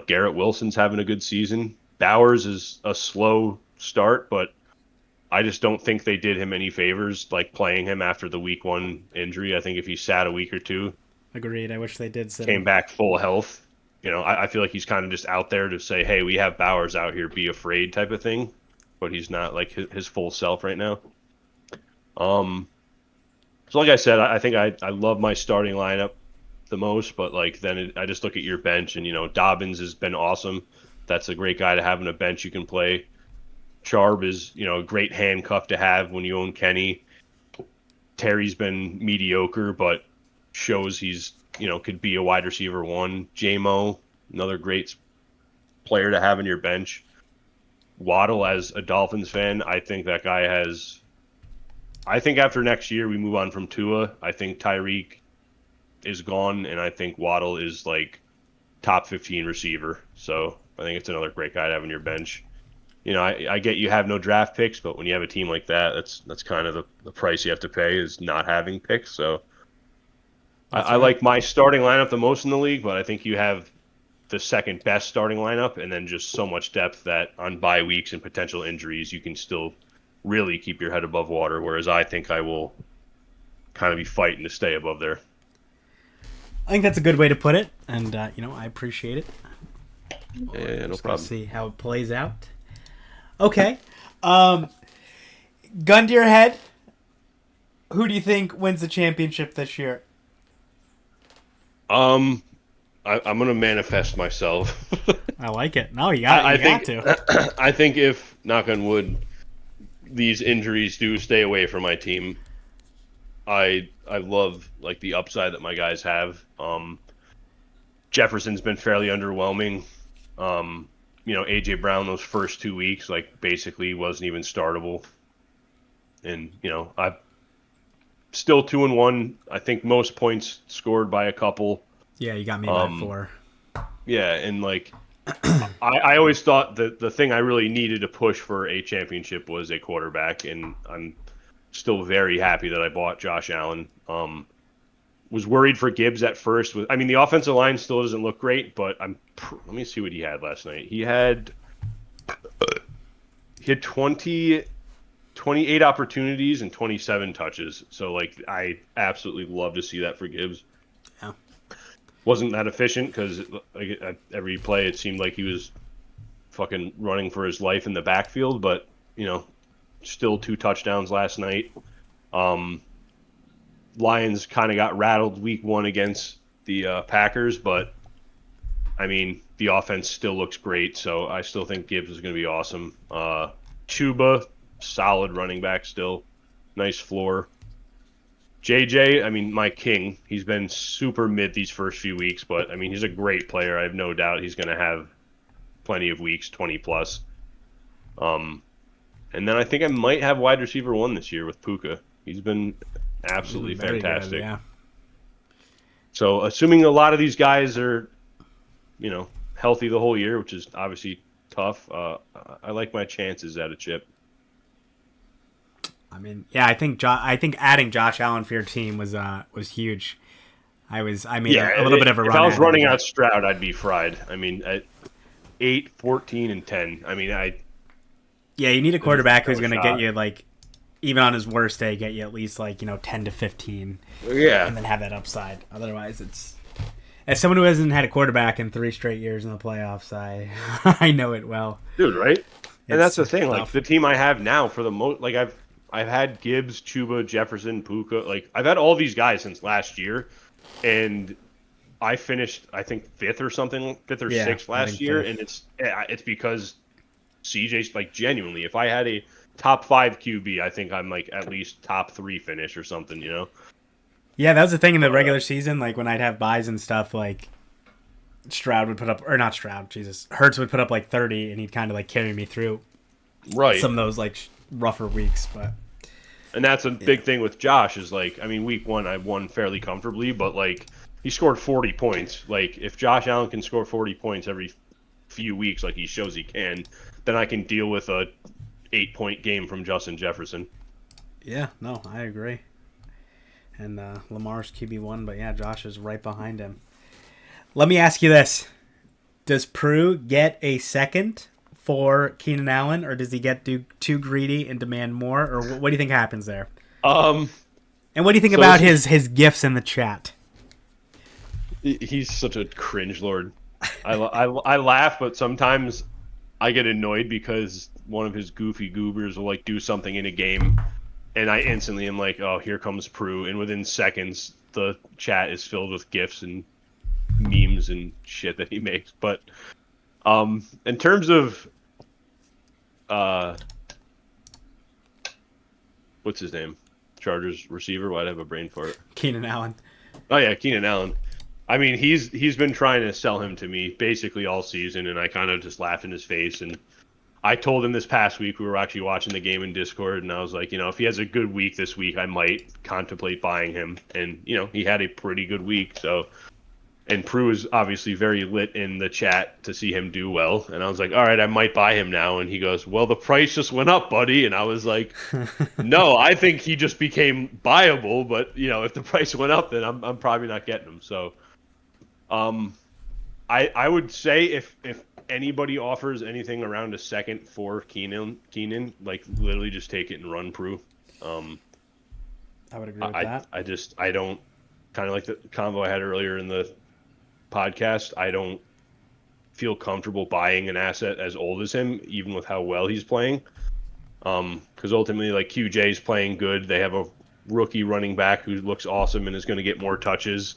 Garrett Wilson's having a good season. Bowers is a slow start, but I just don't think they did him any favors, like playing him after the week 1 injury. I think if he sat a week or 2, Agreed. I wish they did sit came him. back full health. I feel like he's kind of just out there to say, hey, we have Bowers out here, be afraid type of thing, but he's not like his full self right now. So like I said, I think I love my starting lineup the most, but like then I just look at your bench and, Dobbins has been awesome. That's a great guy to have on a bench you can play. Charb is, a great handcuff to have when you own Kenny. Terry's been mediocre, but shows he's, could be a wide receiver 1. J-Mo, another great player to have on your bench. Waddle, as a Dolphins fan, I think that guy has... I think after next year we move on from Tua. I think Tyreek is gone, and I think Waddle is like top 15 receiver. So I think it's another great guy to have on your bench. I get you have no draft picks, but when you have a team like that, that's kind of the price you have to pay is not having picks. So I like my starting lineup the most in the league, but I think you have the second best starting lineup, and then just so much depth that on bye weeks and potential injuries, you can still really keep your head above water. Whereas I think I will kind of be fighting to stay above there. I think that's a good way to put it, and I appreciate it. Yeah, no problem. See how it plays out. Okay, gun to your head. Who do you think wins the championship this year? I'm gonna manifest myself. I like it. No, you got I you got think to. I think if knock on wood, these injuries do stay away from my team, I love like the upside that my guys have. Jefferson's been fairly underwhelming. Um, AJ Brown those first 2 weeks like basically wasn't even startable, and I still 2-1. I think most points scored by a couple. Yeah, you got me by Um, 4. yeah, and like I always thought that the thing I really needed to push for a championship was a quarterback, and I'm still very happy that I bought Josh Allen. Was worried for Gibbs at first. I mean, the offensive line still doesn't look great, but let me see what he had last night. He had 28 opportunities and 27 touches. So like, I absolutely love to see that for Gibbs. Yeah. Wasn't that efficient because like, at every play it seemed like he was fucking running for his life in the backfield, but still 2 touchdowns last night. Lions kind of got rattled week 1 against the Packers, but I mean the offense still looks great, so I still think Gibbs is going to be awesome. Chuba, solid running back still, nice floor. JJ, I mean my king, he's been super mid these first few weeks, but I mean he's a great player. I have no doubt he's going to have plenty of weeks, 20 plus. And then I think I might have wide receiver 1 this year with Puka. He's been absolutely Very good, fantastic. yeah. So assuming a lot of these guys are, healthy the whole year, which is obviously tough, I like my chances at a chip. I mean, yeah, I think adding Josh Allen for your team was huge. I made a little bit of a if run I was at it, running but out Stroud, I'd be fried. I mean, at 8, 14, and 10. I mean, yeah, you need a there's quarterback no who's going to get shot. you like even on his worst day, get you at least like 10 to 15, Yeah, and then have that upside. Otherwise, it's as someone who hasn't had a quarterback in 3 straight years in the playoffs, I I know it well. dude, right? And that's It's the thing. Like tough. the team I have now, for the most, like I've had Gibbs, Chuba, Jefferson, Puka. Like I've had all these guys since last year, and I finished I think fifth or Yeah, sixth I last think year, fifth. and it's because CJ's like genuinely. If I had a top 5 QB, I think I'm like at least top 3 finish or something. Yeah, that was the thing in the But regular season. Like when I'd have buys and stuff, like Stroud would put up, or not Stroud, Jesus, Hurts would put up like 30, and he'd kind of like carry me through right, some of those like rougher weeks. But and that's a yeah, big thing with Josh is like I mean week 1 I won fairly comfortably, but like he scored 40 points. Like if Josh Allen can score 40 points every few weeks, like he shows he can, then I can deal with a 8-point game from Justin Jefferson. yeah, no, I agree. And Lamar's QB1, but yeah, Josh is right behind him. Let me ask you this: does Prue get a second for Keenan Allen, or does he get too greedy and demand more, or what do you think happens there? Um, And what do you think so about this is his gifts in the chat? he's such a cringe lord. I laugh, but sometimes I get annoyed because one of his goofy goobers will like do something in a game, and I instantly am like, oh, here comes Prue, and within seconds the chat is filled with gifs and memes and shit that he makes. But in terms of uh, what's his name, Chargers receiver? Why'd I have a brain for it? Keenan Allen. Oh yeah, Keenan Allen. I mean, he's been trying to sell him to me basically all season, and I kind of just laughed in his face. And I told him this past week we were actually watching the game in Discord, and I was like, if he has a good week this week, I might contemplate buying him. And he had a pretty good week. So, and Prue is obviously very lit in the chat to see him do well. And I was like, all right, I might buy him now. And he goes, well, the price just went up, buddy. And I was like, no, I think he just became buyable. But if the price went up, then I'm probably not getting him. So. Um, I would say if anybody offers anything around a second for Keenan, like literally just take it and run Prue. Um, I would agree with I that. I just I don't kind of like the convo I had earlier in the podcast. I don't feel comfortable buying an asset as old as him, even with how well he's playing. Because ultimately, like QJ's playing good. They have a rookie running back who looks awesome and is going to get more touches.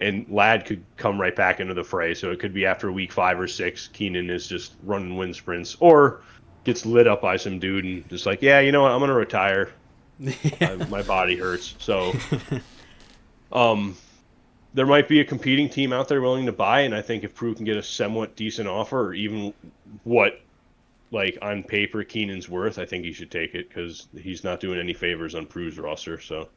and Ladd could come right back into the fray. So it could be after week 5 or 6, Keenan is just running wind sprints, or gets lit up by some dude and just like, yeah, you know what, I'm gonna retire. My body hurts. So, there might be a competing team out there willing to buy, and I think if Prue can get a somewhat decent offer, or even what, like, on paper Keenan's worth, I think he should take it because he's not doing any favors on Prue's roster. So,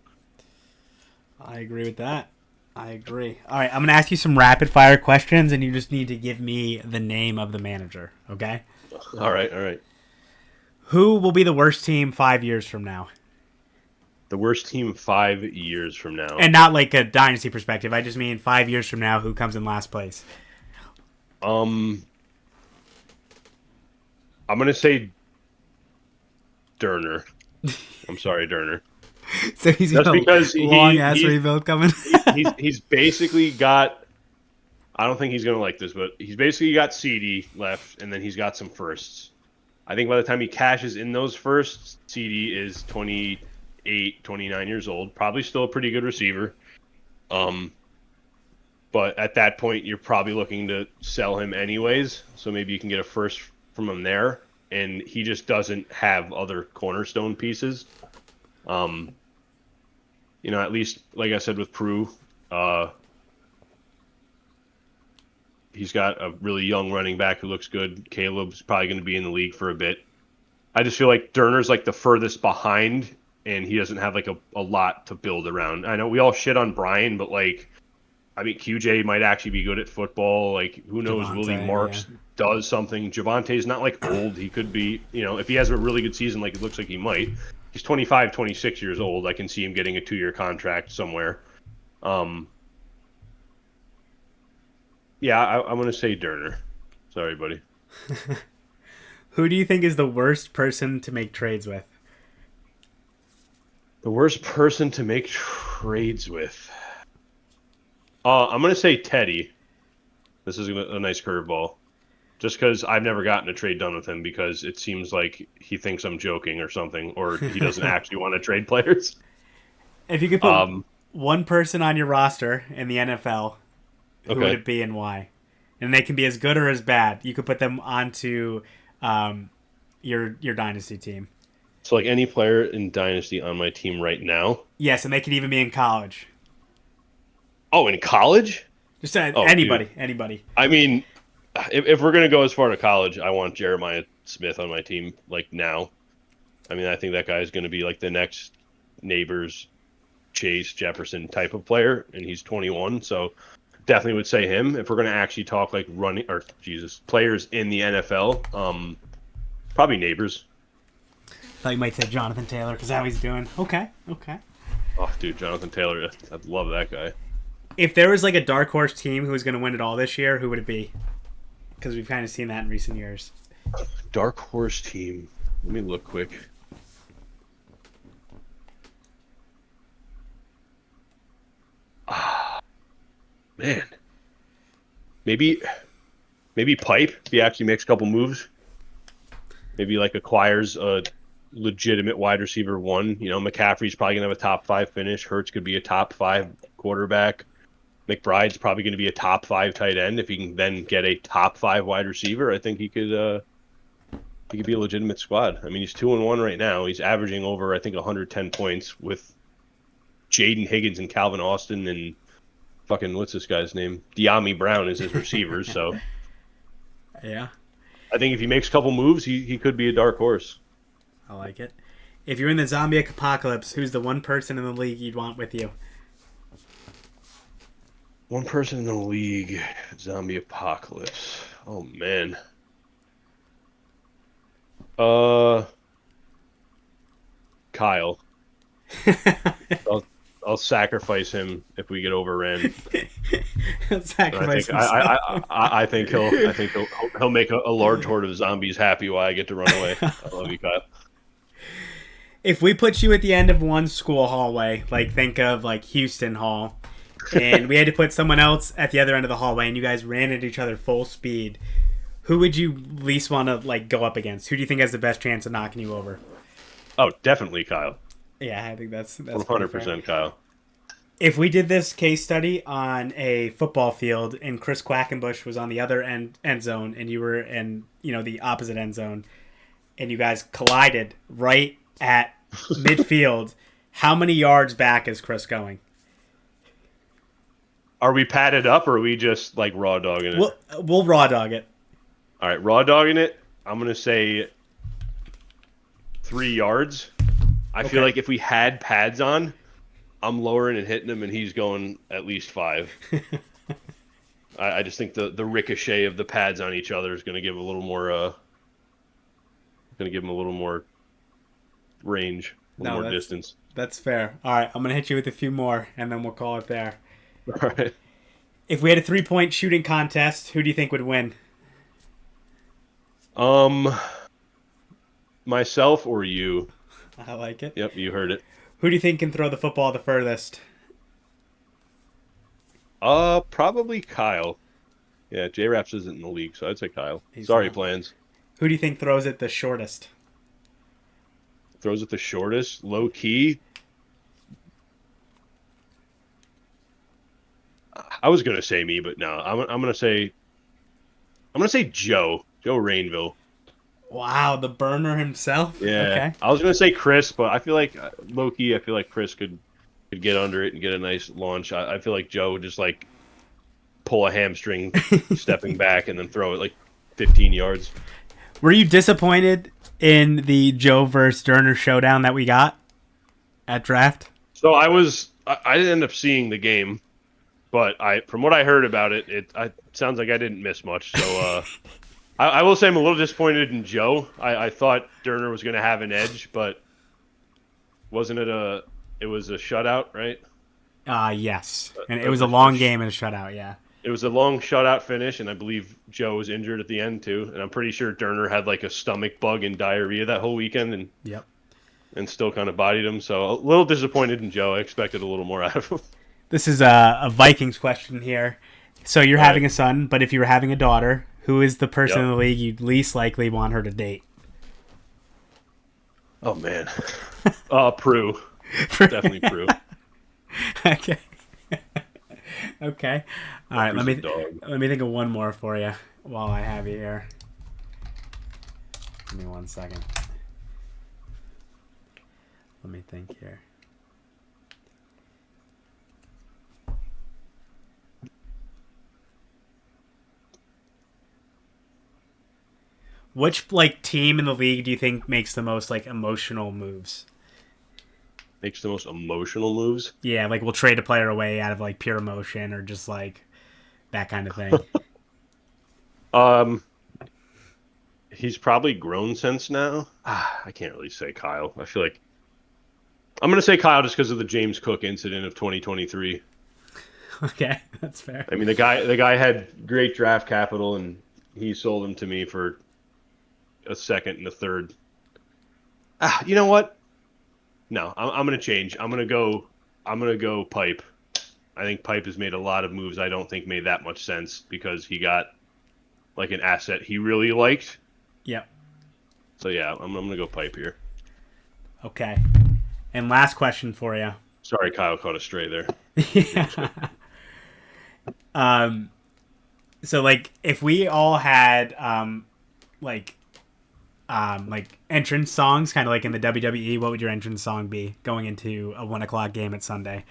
I agree with that. I agree. All right, I'm going to ask you some rapid fire questions, and you just need to give me the name of the manager, okay? All right. Who will be the worst team 5 years from now? The worst team 5 years from now. And not like a dynasty perspective. I just mean 5 years from now, who comes in last place? I'm going to say Durner. I'm sorry, Durner. So he's just got because a long-ass rebuild coming. he's basically got, I don't think he's going to like this, but he's basically got CD left, and then he's got some firsts. I think by the time he cashes in those firsts, CD is 28, 29 years old. Probably still a pretty good receiver. But at that point, you're probably looking to sell him anyways. So maybe you can get a first from him there. And he just doesn't have other cornerstone pieces. At least, like I said, with Prue, he's got a really young running back who looks good. Caleb's probably going to be in the league for a bit. I just feel like Durner's like the furthest behind, and he doesn't have like a lot to build around. I know we all shit on Brian, but like, I mean, QJ might actually be good at football. Like, who knows? Willie Marks does something. Javonte's not like old. He could be, if he has a really good season, like it looks like he might. He's 25, 26 years old. I can see him getting a 2-year contract somewhere. I'm going to say Durner. Sorry, buddy. Who do you think is the worst person to make trades with? The worst person to make trades with? I'm going to say Teddy. This is a nice curveball. Just because I've never gotten a trade done with him because it seems like he thinks I'm joking or something, or he doesn't actually want to trade players. If you could put one person on your roster in the NFL, who would it be and why? And they can be as good or as bad. You could put them onto your Dynasty team. So like any player in Dynasty on my team right now? Yes, and they could even be in college. Oh, in college? Just anybody. Dude. Anybody. I mean, if we're going to go as far to college, I want Jeremiah Smith on my team, like, now. I mean, I think that guy is going to be, like, the next Neighbors, Chase, Jefferson type of player, and he's 21, so definitely would say him. If we're going to actually talk, like, players in the NFL, probably Neighbors. Thought you might say Jonathan Taylor, because how he's doing. Okay. Oh, dude, Jonathan Taylor, I love that guy. If there was, like, a dark horse team who was going to win it all this year, who would it be? Because we've kind of seen that in recent years. Dark horse team. Let me look quick. Man. Maybe Pipe, if he actually makes a couple moves. Maybe, like, acquires a legitimate wide receiver 1. McCaffrey's probably going to have a top 5 finish. Hurts could be a top 5 quarterback. McBride's probably going to be a top 5 tight end. If he can then get a top 5 wide receiver, I think he could be a legitimate squad. I mean, he's 2-1 right now. He's averaging over, I think, 110 points with Jaden Higgins and Calvin Austin and fucking, what's this guy's name? De'Ami Brown is his receivers. So yeah, I think if he makes a couple moves, he could be a dark horse. I like it. If you're in the zombie apocalypse, who's the one person in the league you'd want with you? One person in the league, zombie apocalypse. Oh, man. Kyle. I'll sacrifice him if we get overran. I think he'll make a large horde of zombies happy while I get to run away. I love you, Kyle. If we put you at the end of one school hallway, like think of like Houston Hall, and we had to put someone else at the other end of the hallway, and you guys ran into each other full speed, who would you least want to like go up against? Who do you think has the best chance of knocking you over? Oh, definitely Kyle. Yeah, I think that's 100% Kyle. If we did this case study on a football field and Chris Quackenbush was on the other end zone and you were in, the opposite end zone and you guys collided right at midfield, how many yards back is Chris going? Are we padded up or are we just like raw dogging it? We'll raw dog it. All right, raw dogging it. I'm going to say 3 yards. I feel like if we had pads on, I'm lowering and hitting him, and he's going at least 5. I just think the ricochet of the pads on each other is going to give a little more. Going to give him a little more range, a little more distance. That's fair. All right, I'm going to hit you with a few more, and then we'll call it there. All right. If we had a 3-point shooting contest, who do you think would win? Myself or you? I like it. Yep, you heard it. Who do you think can throw the football the furthest? Probably Kyle. Yeah, J-Raps isn't in the league, so I'd say Kyle. Sorry, Plans. Who do you think throws it the shortest? Throws it the shortest? Low key? I was gonna say me, but no. I'm gonna say Joe Rainville. Wow, the burner himself. Yeah, okay. I was gonna say Chris, but I feel like low key. I feel like Chris could get under it and get a nice launch. I feel like Joe would just like pull a hamstring, stepping back, and then throw it like 15 yards. Were you disappointed in the Joe versus Durner showdown that we got at draft? So I didn't end up seeing the game, but from what I heard about it, it sounds like I didn't miss much. So. I will say I'm a little disappointed in Joe. I thought Durner was going to have an edge, but wasn't it it was a shutout, right? Yes. And it was a long game and a shutout, yeah. It was a long shutout finish, and I believe Joe was injured at the end, too. And I'm pretty sure Durner had like a stomach bug and diarrhea that whole weekend and still kind of bodied him. So a little disappointed in Joe. I expected a little more out of him. This is a Vikings question here. So you're having a son, but if you were having a daughter, who is the person in the league you'd least likely want her to date? Oh, man. Prue. Definitely Prue. Okay. Okay. All right, let me think of one more for you while I have you here. Give me 1 second. Let me think here. Which team in the league do you think makes the most emotional moves? Makes the most emotional moves? Yeah, we'll trade a player away out of pure emotion or just that kind of thing. He's probably grown since now. I can't really say Kyle. I feel like I'm going to say Kyle just because of the James Cook incident of 2023. Okay, that's fair. I mean, the guy had great draft capital, and he sold him to me for a second and a third. You know what? No, I'm going to change. I'm going to go Pipe. I think Pipe has made a lot of moves I don't think made that much sense because he got an asset he really liked. Yep. So yeah, I'm going to go Pipe here. Okay. And last question for you. Sorry, Kyle caught a stray there. Yeah. So if we all had entrance songs, kind of in the WWE, what would your entrance song be going into a 1:00 game at Sunday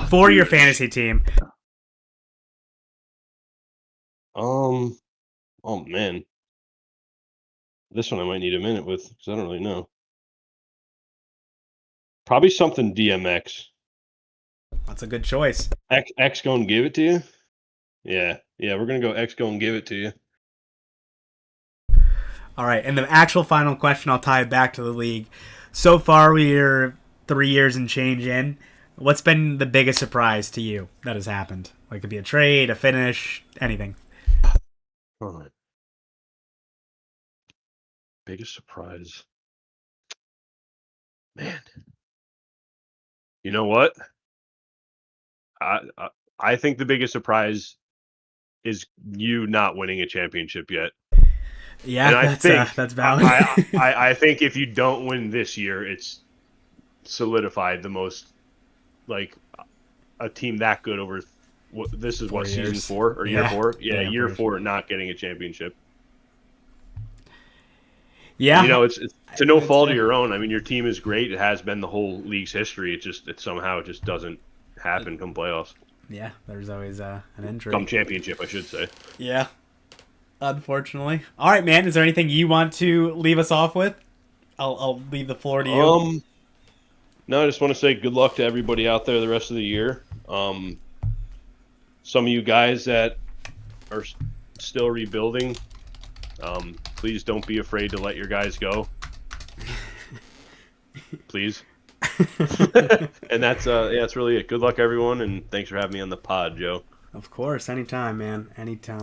for your fantasy team? Oh man, this one I might need a minute with because I don't really know. Probably something DMX. That's a good choice. X gonna give it to you. Yeah, we're gonna go X gonna give it to you. All right, and the actual final question, I'll tie it back to the league. So far, we're 3 years and change in. What's been the biggest surprise to you that has happened? It could be a trade, a finish, anything. All right. Biggest surprise. Man. You know what? I think the biggest surprise is you not winning a championship yet. Yeah, that's valid. I think if you don't win this year, it's solidified the most a team that good over. This is what, season years. 4 or year Yeah. 4? Yeah, Yeah, year for 4 not getting a championship. Yeah. You know, it's to no fault of your own. I mean, your team is great. It has been the whole league's history. It somehow just doesn't happen come playoffs. Yeah, there's always an injury. Come championship, I should say. Yeah. Unfortunately. All right, man. Is there anything you want to leave us off with? I'll leave the floor to you. No, I just want to say good luck to everybody out there the rest of the year. Some of you guys that are still rebuilding, please don't be afraid to let your guys go. Please. And that's really it. Good luck, everyone, and thanks for having me on the pod, Joe. Of course. Anytime, man. Anytime.